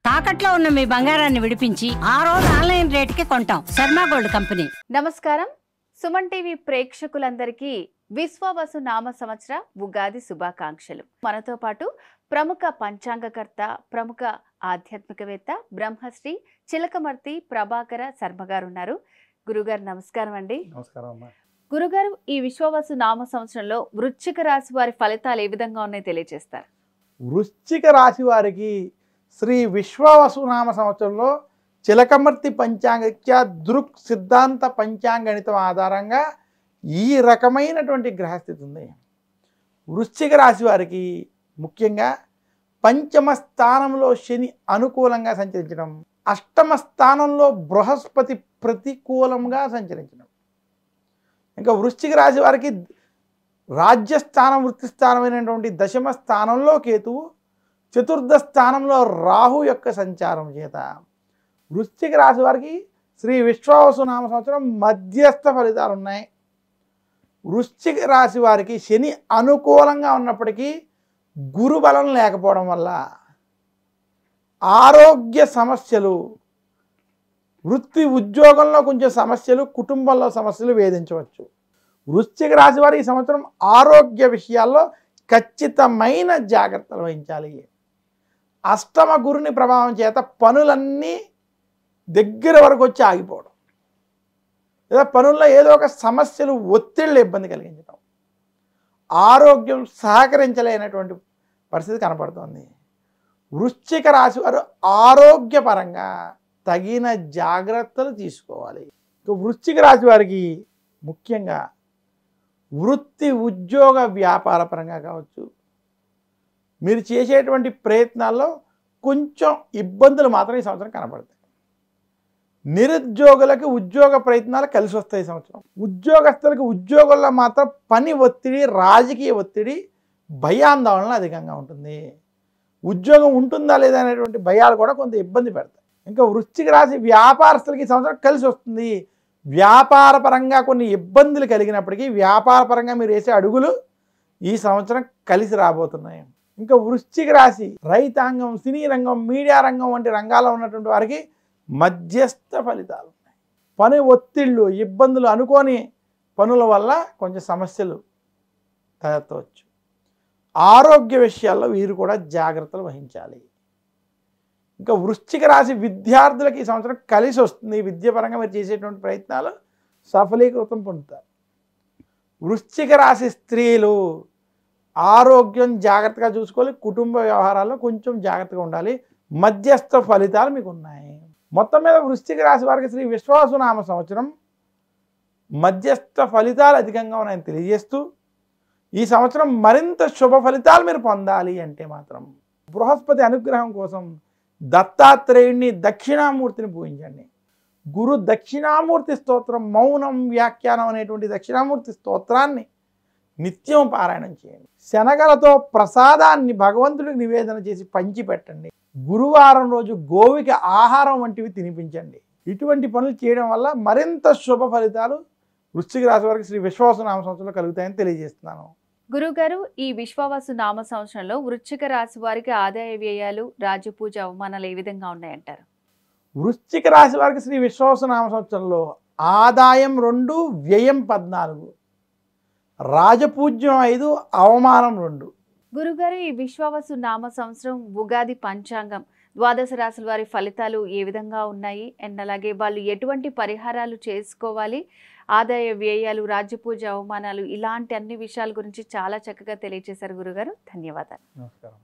తాకట్లో ఉన్న మీ బంగారాన్ని విడిపించి ఆ రోజు ఆన్లైన్ రేటుకి కొంటాం. Sharma gold company. నమస్కారం. సుమన్ టీవీ ప్రేక్షకులందరికీ విశ్వవసు నామ సంవత్సర ఉగాది శుభాకాంక్షలు. మనతో పాటు ప్రముఖ పంచాంగకర్త, ప్రముఖ ఆధ్యాత్మికవేత్త బ్రహ్మశ్రీ చిలకమర్తి ప్రభాకర శర్మ గారు ఉన్నారు. గురుగారు నమస్కారం అండి. నమస్కారం అమ్మా. గురుగారు, ఈ విశ్వవసు నామ సంవత్సరంలో వృశ్చిక రాశి వారి ఫలితాలు ఏ విధంగా ఉన్నాయో తెలియజేస్తారు. వృశ్చిక రాశి వారికి శ్రీ విశ్వవసునామ సంవత్సరంలో చిలకమర్తి పంచాంగరీత్యా దృక్ సిద్ధాంత పంచాంగణితం ఆధారంగా ఈ రకమైనటువంటి గ్రహస్థితి ఉంది. వృశ్చిక రాశి వారికి ముఖ్యంగా పంచమ స్థానంలో శని అనుకూలంగా సంచరించడం, అష్టమ స్థానంలో బృహస్పతి ప్రతికూలంగా సంచరించడం, ఇంకా వృశ్చిక రాశి వారికి రాజ్యస్థానం వృత్తి స్థానమైనటువంటి దశమ స్థానంలో కేతువు, చతుర్థ స్థానంలో రాహు యొక్క సంచారం చేత వృశ్చిక రాశి వారికి శ్రీ విశ్వవసునామ సంవత్సరం మధ్యస్థ ఫలితాలు ఉన్నాయి. వృశ్చిక రాశి వారికి శని అనుకూలంగా ఉన్నప్పటికీ గురు బలం లేకపోవడం వల్ల ఆరోగ్య సమస్యలు, వృత్తి ఉద్యోగంలో కొంచెం సమస్యలు, కుటుంబంలో సమస్యలు వేధించవచ్చు. వృశ్చిక రాశి వారు ఈ సంవత్సరం ఆరోగ్య విషయాల్లో ఖచ్చితమైన జాగ్రత్తలు వహించాలి. అష్టమ గురుని ప్రభావం చేత పనులన్నీ దగ్గర వరకు వచ్చి ఆగిపోవడం, లేదా పనుల్లో ఏదో ఒక సమస్యలు, ఒత్తిళ్ళు ఇబ్బంది కలిగించడం, ఆరోగ్యం సహకరించలేనటువంటి పరిస్థితి కనపడుతుంది. వృశ్చిక రాశి వారు ఆరోగ్యపరంగా తగిన జాగ్రత్తలు తీసుకోవాలి. వృశ్చిక రాశి వారికి ముఖ్యంగా వృత్తి ఉద్యోగ వ్యాపార పరంగా కావచ్చు, మీరు చేసేటువంటి ప్రయత్నాల్లో కొంచెం ఇబ్బందులు మాత్రం ఈ సంవత్సరం కనపడతాయి. నిరుద్యోగులకు ఉద్యోగ ప్రయత్నాలు కలిసి వస్తాయి ఈ సంవత్సరం. ఉద్యోగస్తులకు ఉద్యోగంలో మాత్రం పని ఒత్తిడి, రాజకీయ ఒత్తిడి, భయాందోళన అధికంగా ఉంటుంది. ఉద్యోగం ఉంటుందా లేదా అనేటువంటి భయాలు కూడా కొంత ఇబ్బంది పెడతాయి. ఇంకా వృశ్చిక రాశి వ్యాపారస్తులకి ఈ సంవత్సరం కలిసి వస్తుంది. వ్యాపార పరంగా కొన్ని ఇబ్బందులు కలిగినప్పటికీ వ్యాపార పరంగా మీరు వేసే అడుగులు ఈ సంవత్సరం కలిసి రాబోతున్నాయి. ఇంకా వృశ్చిక రాశి రైతాంగం, సినీ రంగం, మీడియా రంగం వంటి రంగాల్లో ఉన్నటువంటి వారికి మధ్యస్థ ఫలితాలు ఉన్నాయి. పని ఒత్తిళ్ళు, ఇబ్బందులు, అనుకోని పనుల వల్ల కొంచెం సమస్యలు తలెత్తవచ్చు. ఆరోగ్య విషయాల్లో వీరు కూడా జాగ్రత్తలు వహించాలి. ఇంకా వృశ్చిక రాశి విద్యార్థులకు ఈ సంవత్సరం కలిసి వస్తుంది. విద్యాపరంగా మీరు చేసేటువంటి ప్రయత్నాలు సఫలీకృతం పొందుతారు. వృశ్చిక రాశి స్త్రీలు ఆరోగ్యం జాగ్రత్తగా చూసుకోవాలి. కుటుంబ వ్యవహారాల్లో కొంచెం జాగ్రత్తగా ఉండాలి. మధ్యస్థ ఫలితాలు మీకు ఉన్నాయి. మొత్తం మీద వృశ్చిక రాశి వారికి శ్రీ విశ్వవసునామ సంవత్సరం మధ్యస్థ ఫలితాలు అధికంగా ఉన్నాయని తెలియజేస్తూ, ఈ సంవత్సరం మరింత శుభ ఫలితాలు మీరు పొందాలి అంటే మాత్రం బృహస్పతి అనుగ్రహం కోసం దత్తాత్రేయుడిని, దక్షిణామూర్తిని పూజించండి. గురు దక్షిణామూర్తి స్తోత్రం, మౌనం వ్యాఖ్యానం అనేటువంటి దక్షిణామూర్తి స్తోత్రాన్ని నిత్యం పారాయణం చేయండి. శనగలతో ప్రసాదాన్ని భగవంతుడికి నివేదన చేసి పంచిపెట్టండి. గురువారం రోజు గోవికి ఆహారం వంటివి తినిపించండి. ఇటువంటి పనులు చేయడం వల్ల మరింత శుభ ఫలితాలు వృశ్చిక రాశి వారికి శ్రీ విశ్వవసునామ సంవత్సరంలో కలుగుతాయని తెలియజేస్తున్నాను. గురుగారు, ఈ విశ్వవసు నామ సంవత్సరంలో వృశ్చిక రాశి వారికి ఆదాయ వ్యయాలు, రాజపూజ అవమానాలు ఏ విధంగా ఉన్నాయంటారు? వృశ్చిక రాశి వారికి శ్రీ విశ్వవసునామ సంవత్సరంలో ఆదాయం 2, వ్యయం 14, రాజపూజ్యం 5, అవమానం 2. గురుగారు, ఈ విశ్వవసు నామ సంవత్సరం ఉగాది పంచాంగం ద్వాదశ రాశుల వారి ఫలితాలు ఏ విధంగా ఉన్నాయి, అండ్ అలాగే వాళ్ళు ఎటువంటి పరిహారాలు చేసుకోవాలి, ఆదాయ వ్యయాలు, రాజ్యపూజ అవమానాలు, ఇలాంటి అన్ని విషయాల గురించి చాలా చక్కగా తెలియజేశారు గురుగారు. ధన్యవాదాలు. నమస్కారం.